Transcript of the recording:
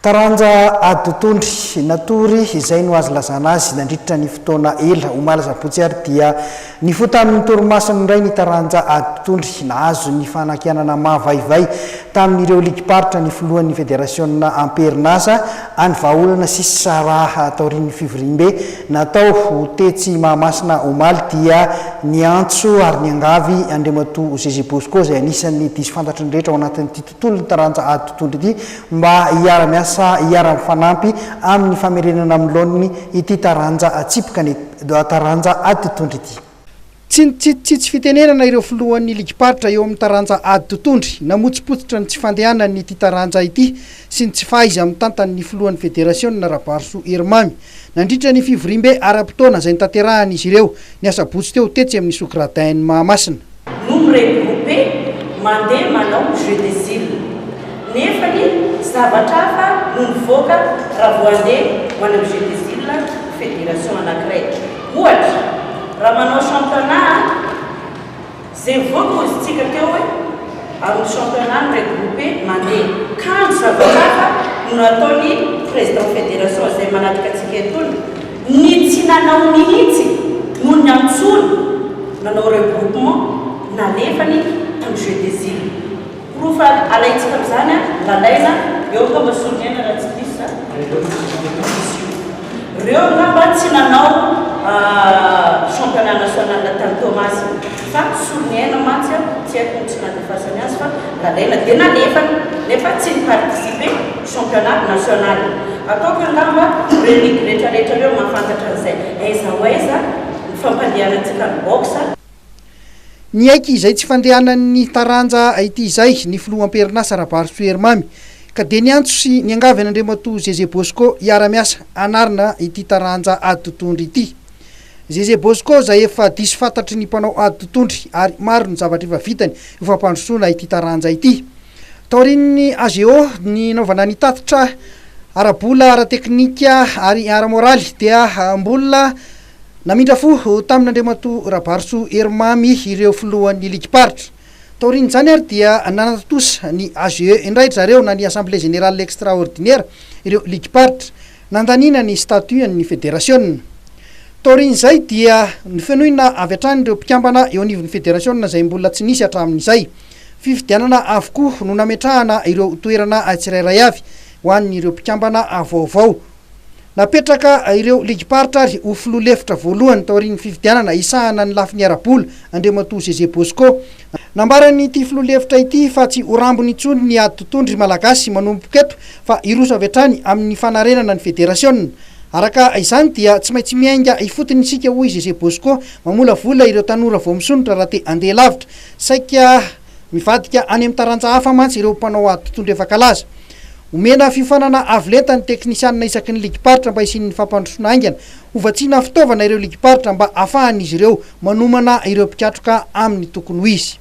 Taranja Adotondry natory izay no azo lazana azy nandritra ny fotoana ela omaly sabotsy ary dia ny fota amin'ny torimasony indray ny taranja Adotondry nahazo ny fanakianana mahavaivay tamin'ireo ligiparitra ny filohan'ny federasionna amperinasa any vahaolana sy saraha taorin'ny fivoriambe natao tetsy Mahamasina omaly dia ny antso ary ny angavy Andriamatoa Zeze Bosco izay anisan'ny diso fantatry ny rehetra ao anatin'ity tontolo ny taranja Adotondry ity mba hiara-miasa hiara-mifanampy amin'ny famerenana amin'ny laoniny ity taranja atsipika ny taranja Adotondry ity. Tsy fitenenana ireo filohan'ny ligiparitra eo amin'ny taranja Adotondry namotsipotsitra ny tsy fandehanany ity taranja ity sy ny tsy fahaiza amin'ny tantan'ny filohan'ny federasionna Rabarso Hermamy nandritra ny fivoriambe ara-potoana izay nitanterahany izy ireo ny asabotsy teo tetsy amin'ny Sokradin Mahamasina. Nous regroupé mandeha manao jeu des îles nefa ny zavatra hafa no nivoaka raha vao andeha manao jeu des îles fédération anankiray ohatra raha manao championnat zay voaka ozytsika teo hoe amin'ny championnat regroupé mandeha kanjo zavatra hafa no nataony président fédération zay manatika antsika etony ny tsy nanao mihitsy no ny antsony nanao regroupement nalefany amin'ny jeu des îles profa alaitsika am'izany lalaina eo ka masolonena raha tsy diso reo ngamba tsy nanao championnat national tany Thomas fa solonena mantsy tsy haiko tsy nadefasany azy fa lalaina dia nalefany nefa tsy niparticipe championnat national ataoko ngamba relique rehetrarehetra reo mahafantatra an'izay aiza ho aiza ny fampandehanantsika ny boxe. Ny aiky izay tsy fandehanan'ny taranja ity izay ny filohamperinasa Rabarso Hermamy ka dia ny antso sy ny angavy an'Andriamatoa Zeze Bosco hiara-miasa anarina ity taranja Adotondry ity. Zeze Bosco izay efa diso fantatry ny mpanao Adotondry ary maro ny zavatra efa vitany io fampandrosoana ity taranja ity. Taorin'ny AGO ny naovana ny tatitra ara-bola ara-teknika ary ara-moraly dia mbola namindra fo tamin'Andriamatoa Rabarso Hermamy ireo filohan'ny ligiparitra. Taorin'izany ary dia nanatosa ny AGE indray zareo na ny assemblée générale extraordinaire ireo ligiparitra nandaniana ny statuan'ny federasionna. Taorin'izay dia ny fenoina avy hatrany ireo mpikambana eo anivon'ny federasionna izay mbola tsy nisy hatramin'izay. Fifidianana avokoa no nametrahana ireo toerana tsirairay avy ho an'ireo mpikambana avaovao. Napetraka ireo ligiparitra ary ho filoha lefitra voalohany taorin'ny fifidianana isahana ny lafiny ara-bola Andriamatoa Zeze Bosco. Nambarany ity filoha lefitra ity fa tsy ho rambony intsony ny Adotondry malagasy manomboka eto fa iroso avy hatrany amin'ny fanarenana ny federasionna. Araka izany dia tsy maintsy miainga ifotony isika hoy Zeze Bosco mamolavola ireo tanora vao misonitra raha te andeha lavitra saika mivadika any amin'ny taranja hafa mantsy ireo mpanao Adotondry efa kalaza. Omena fifanana avolenta ny teknisianina isaky ny ligiparitra mba isian'ny fampandrosoana aingana hovatsiana fitaovana ireo ligiparitra mba ahafahan'izy ireo manomana ireo mpikatroka amin'ny tokony ho izy.